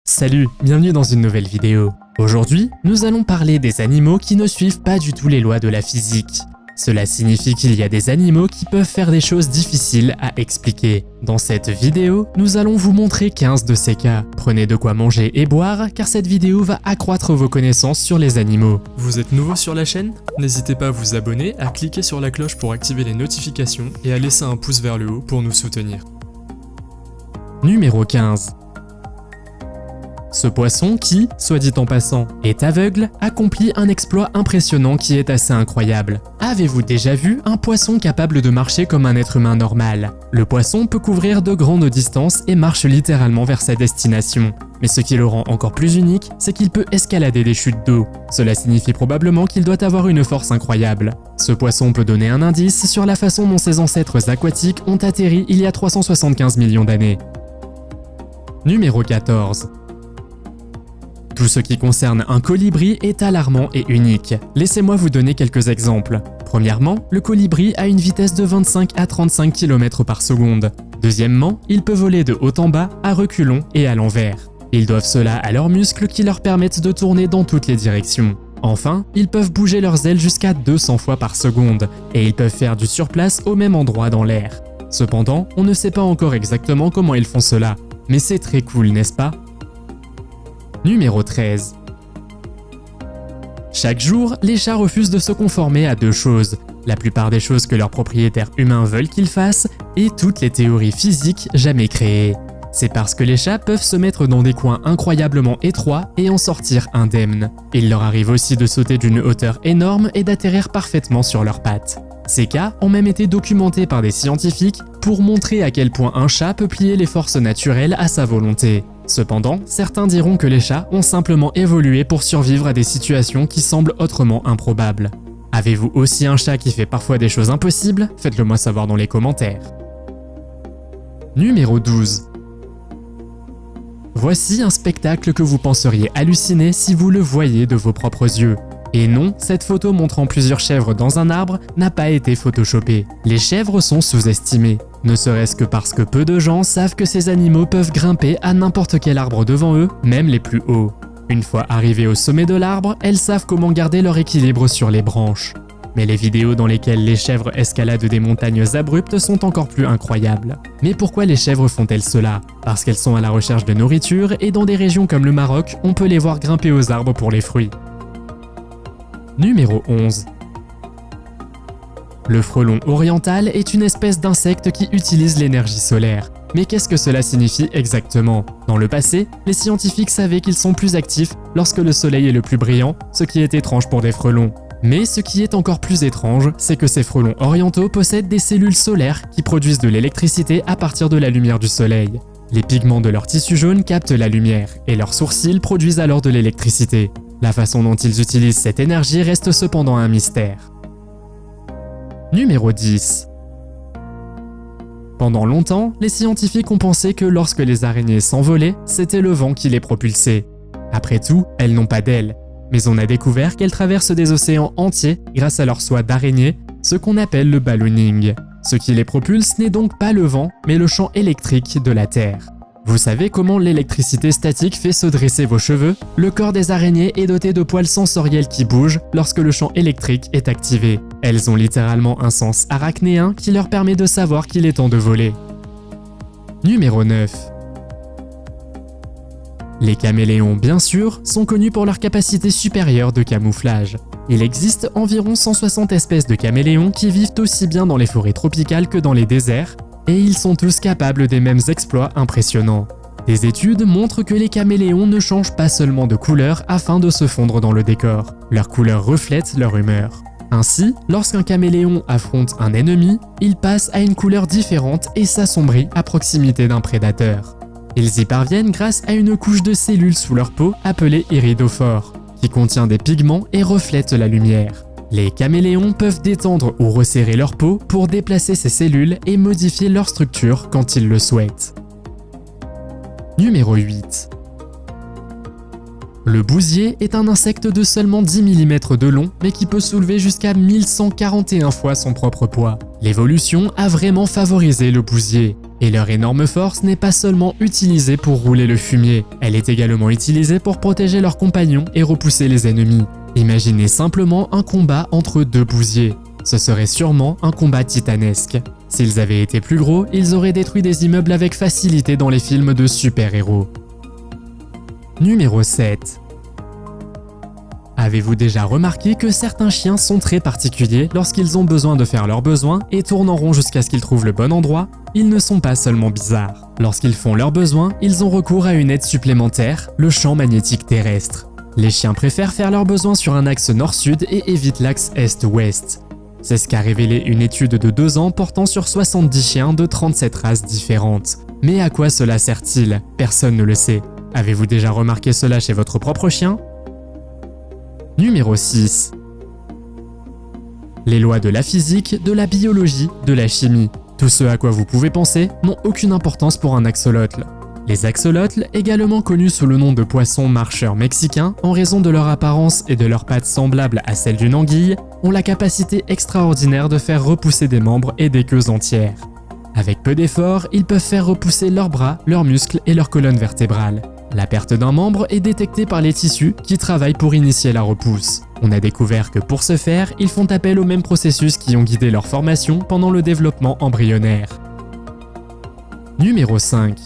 Salut, bienvenue dans une nouvelle vidéo. Aujourd'hui, nous allons parler des animaux qui ne suivent pas du tout les lois de la physique. Cela signifie qu'il y a des animaux qui peuvent faire des choses difficiles à expliquer. Dans cette vidéo, nous allons vous montrer 15 de ces cas. Prenez de quoi manger et boire, car cette vidéo va accroître vos connaissances sur les animaux. Vous êtes nouveau sur la chaîne? N'hésitez pas à vous abonner, à cliquer sur la cloche pour activer les notifications et à laisser un pouce vers le haut pour nous soutenir. Numéro 15. Ce poisson qui, soit dit en passant, est aveugle, accomplit un exploit impressionnant qui est assez incroyable. Avez-vous déjà vu un poisson capable de marcher comme un être humain normal? Le poisson peut couvrir de grandes distances et marche littéralement vers sa destination. Mais ce qui le rend encore plus unique, c'est qu'il peut escalader des chutes d'eau. Cela signifie probablement qu'il doit avoir une force incroyable. Ce poisson peut donner un indice sur la façon dont ses ancêtres aquatiques ont atterri il y a 375 millions d'années. Numéro 14. Tout ce qui concerne un colibri est alarmant et unique. Laissez-moi vous donner quelques exemples. Premièrement, le colibri a une vitesse de 25 à 35 km par seconde. Deuxièmement, il peut voler de haut en bas, à reculons et à l'envers. Ils doivent cela à leurs muscles qui leur permettent de tourner dans toutes les directions. Enfin, ils peuvent bouger leurs ailes jusqu'à 200 fois par seconde, et ils peuvent faire du surplace au même endroit dans l'air. Cependant, on ne sait pas encore exactement comment ils font cela. Mais c'est très cool, n'est-ce pas? Numéro 13. Chaque jour, les chats refusent de se conformer à deux choses. La plupart des choses que leurs propriétaires humains veulent qu'ils fassent et toutes les théories physiques jamais créées. C'est parce que les chats peuvent se mettre dans des coins incroyablement étroits et en sortir indemnes. Il leur arrive aussi de sauter d'une hauteur énorme et d'atterrir parfaitement sur leurs pattes. Ces cas ont même été documentés par des scientifiques pour montrer à quel point un chat peut plier les forces naturelles à sa volonté. Cependant, certains diront que les chats ont simplement évolué pour survivre à des situations qui semblent autrement improbables. Avez-vous aussi un chat qui fait parfois des choses impossibles? Faites-le moi savoir dans les commentaires. Numéro 12. Voici un spectacle que vous penseriez halluciner si vous le voyiez de vos propres yeux. Et non, cette photo montrant plusieurs chèvres dans un arbre n'a pas été photoshopée. Les chèvres sont sous-estimées, ne serait-ce que parce que peu de gens savent que ces animaux peuvent grimper à n'importe quel arbre devant eux, même les plus hauts. Une fois arrivées au sommet de l'arbre, elles savent comment garder leur équilibre sur les branches. Mais les vidéos dans lesquelles les chèvres escaladent des montagnes abruptes sont encore plus incroyables. Mais pourquoi les chèvres font-elles cela? Parce qu'elles sont à la recherche de nourriture et dans des régions comme le Maroc, on peut les voir grimper aux arbres pour les fruits. Numéro 11. Le frelon oriental est une espèce d'insecte qui utilise l'énergie solaire. Mais qu'est-ce que cela signifie exactement? Dans le passé, les scientifiques savaient qu'ils sont plus actifs lorsque le soleil est le plus brillant, ce qui est étrange pour des frelons. Mais ce qui est encore plus étrange, c'est que ces frelons orientaux possèdent des cellules solaires qui produisent de l'électricité à partir de la lumière du soleil. Les pigments de leur tissu jaune captent la lumière, et leurs sourcils produisent alors de l'électricité. La façon dont ils utilisent cette énergie reste cependant un mystère. Numéro 10. Pendant longtemps, les scientifiques ont pensé que lorsque les araignées s'envolaient, c'était le vent qui les propulsait. Après tout, elles n'ont pas d'ailes, mais on a découvert qu'elles traversent des océans entiers grâce à leur soie d'araignée, ce qu'on appelle le ballooning. Ce qui les propulse n'est donc pas le vent, mais le champ électrique de la Terre. Vous savez comment l'électricité statique fait se dresser vos cheveux? Le corps des araignées est doté de poils sensoriels qui bougent lorsque le champ électrique est activé. Elles ont littéralement un sens arachnéen qui leur permet de savoir qu'il est temps de voler. Numéro 9. Les caméléons, bien sûr, sont connus pour leur capacité supérieure de camouflage. Il existe environ 160 espèces de caméléons qui vivent aussi bien dans les forêts tropicales que dans les déserts, et ils sont tous capables des mêmes exploits impressionnants. Des études montrent que les caméléons ne changent pas seulement de couleur afin de se fondre dans le décor. Leur couleur reflète leur humeur. Ainsi, lorsqu'un caméléon affronte un ennemi, il passe à une couleur différente et s'assombrit à proximité d'un prédateur. Ils y parviennent grâce à une couche de cellules sous leur peau appelée iridophore, qui contient des pigments et reflète la lumière. Les caméléons peuvent détendre ou resserrer leur peau pour déplacer ces cellules et modifier leur structure quand ils le souhaitent. Numéro 8. Le bousier est un insecte de seulement 10 mm de long, mais qui peut soulever jusqu'à 1141 fois son propre poids. L'évolution a vraiment favorisé le bousier. Et leur énorme force n'est pas seulement utilisée pour rouler le fumier, elle est également utilisée pour protéger leurs compagnons et repousser les ennemis. Imaginez simplement un combat entre deux bousiers. Ce serait sûrement un combat titanesque. S'ils avaient été plus gros, ils auraient détruit des immeubles avec facilité dans les films de super-héros. Numéro 7. Avez-vous déjà remarqué que certains chiens sont très particuliers lorsqu'ils ont besoin de faire leurs besoins et tournent en rond jusqu'à ce qu'ils trouvent le bon endroit? Ils ne sont pas seulement bizarres. Lorsqu'ils font leurs besoins, ils ont recours à une aide supplémentaire, le champ magnétique terrestre. Les chiens préfèrent faire leurs besoins sur un axe nord-sud et évitent l'axe est-ouest. C'est ce qu'a révélé une étude de 2 ans portant sur 70 chiens de 37 races différentes. Mais à quoi cela sert-il? Personne ne le sait. Avez-vous déjà remarqué cela chez votre propre chien? Numéro 6. Les lois de la physique, de la biologie, de la chimie. Tout ce à quoi vous pouvez penser n'ont aucune importance pour un axolotl. Les axolotls, également connus sous le nom de poissons marcheurs mexicains en raison de leur apparence et de leurs pattes semblables à celles d'une anguille, ont la capacité extraordinaire de faire repousser des membres et des queues entières. Avec peu d'efforts, ils peuvent faire repousser leurs bras, leurs muscles et leur colonne vertébrale. La perte d'un membre est détectée par les tissus qui travaillent pour initier la repousse. On a découvert que pour ce faire, ils font appel aux mêmes processus qui ont guidé leur formation pendant le développement embryonnaire. Numéro 5.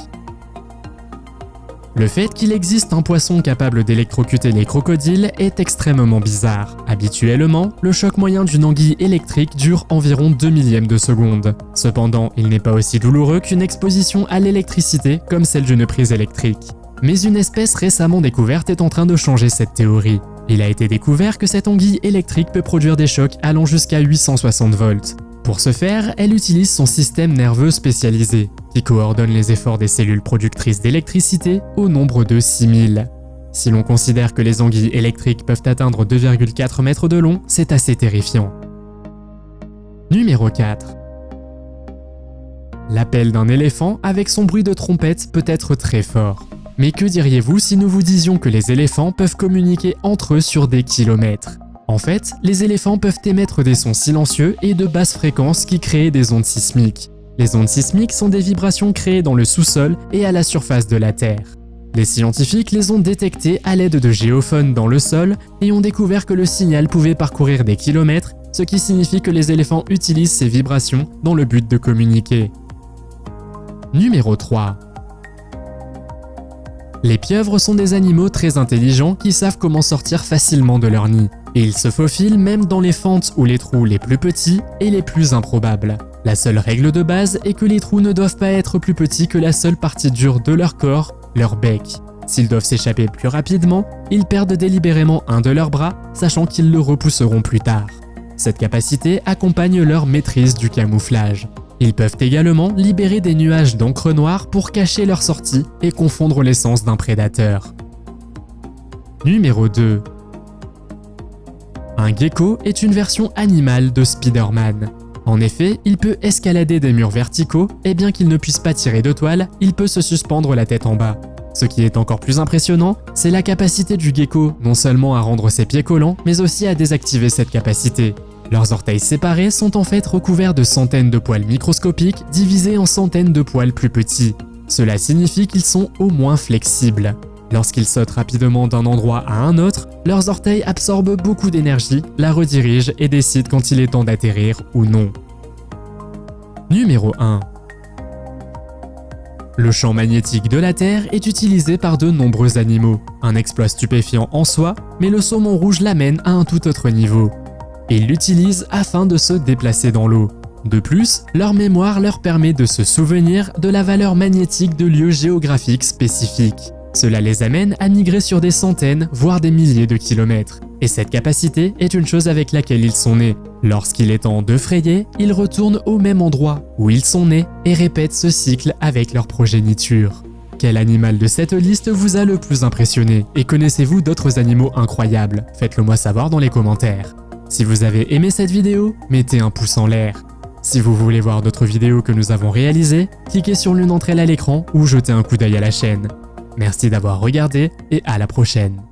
Le fait qu'il existe un poisson capable d'électrocuter les crocodiles est extrêmement bizarre. Habituellement, le choc moyen d'une anguille électrique dure environ 2 millièmes de seconde. Cependant, il n'est pas aussi douloureux qu'une exposition à l'électricité comme celle d'une prise électrique. Mais une espèce récemment découverte est en train de changer cette théorie. Il a été découvert que cette anguille électrique peut produire des chocs allant jusqu'à 860 volts. Pour ce faire, elle utilise son système nerveux spécialisé, qui coordonne les efforts des cellules productrices d'électricité au nombre de 6000. Si l'on considère que les anguilles électriques peuvent atteindre 2,4 mètres de long, c'est assez terrifiant. Numéro 4. L'appel d'un éléphant avec son bruit de trompette peut être très fort. Mais que diriez-vous si nous vous disions que les éléphants peuvent communiquer entre eux sur des kilomètres? En fait, les éléphants peuvent émettre des sons silencieux et de basse fréquence qui créent des ondes sismiques. Les ondes sismiques sont des vibrations créées dans le sous-sol et à la surface de la Terre. Les scientifiques les ont détectées à l'aide de géophones dans le sol et ont découvert que le signal pouvait parcourir des kilomètres, ce qui signifie que les éléphants utilisent ces vibrations dans le but de communiquer. Numéro 3. Les pieuvres sont des animaux très intelligents qui savent comment sortir facilement de leur nid. Et ils se faufilent même dans les fentes ou les trous les plus petits et les plus improbables. La seule règle de base est que les trous ne doivent pas être plus petits que la seule partie dure de leur corps, leur bec. S'ils doivent s'échapper plus rapidement, ils perdent délibérément un de leurs bras, sachant qu'ils le repousseront plus tard. Cette capacité accompagne leur maîtrise du camouflage. Ils peuvent également libérer des nuages d'encre noire pour cacher leur sortie et confondre l'essence d'un prédateur. Numéro 2. Un gecko est une version animale de Spider-Man. En effet, il peut escalader des murs verticaux et bien qu'il ne puisse pas tirer de toile, il peut se suspendre la tête en bas. Ce qui est encore plus impressionnant, c'est la capacité du gecko non seulement à rendre ses pieds collants, mais aussi à désactiver cette capacité. Leurs orteils séparés sont en fait recouverts de centaines de poils microscopiques divisés en centaines de poils plus petits. Cela signifie qu'ils sont au moins flexibles. Lorsqu'ils sautent rapidement d'un endroit à un autre, leurs orteils absorbent beaucoup d'énergie, la redirigent et décident quand il est temps d'atterrir ou non. Numéro 1. Le champ magnétique de la Terre est utilisé par de nombreux animaux. Un exploit stupéfiant en soi, mais le saumon rouge l'amène à un tout autre niveau. Ils l'utilisent afin de se déplacer dans l'eau. De plus, leur mémoire leur permet de se souvenir de la valeur magnétique de lieux géographiques spécifiques. Cela les amène à migrer sur des centaines, voire des milliers de kilomètres. Et cette capacité est une chose avec laquelle ils sont nés. Lorsqu'il est temps de frayer, ils retournent au même endroit où ils sont nés et répètent ce cycle avec leur progéniture. Quel animal de cette liste vous a le plus impressionné? Et connaissez-vous d'autres animaux incroyables? Faites-le moi savoir dans les commentaires. Si vous avez aimé cette vidéo, mettez un pouce en l'air. Si vous voulez voir d'autres vidéos que nous avons réalisées, cliquez sur l'une d'entre elles à l'écran ou jetez un coup d'œil à la chaîne. Merci d'avoir regardé et à la prochaine.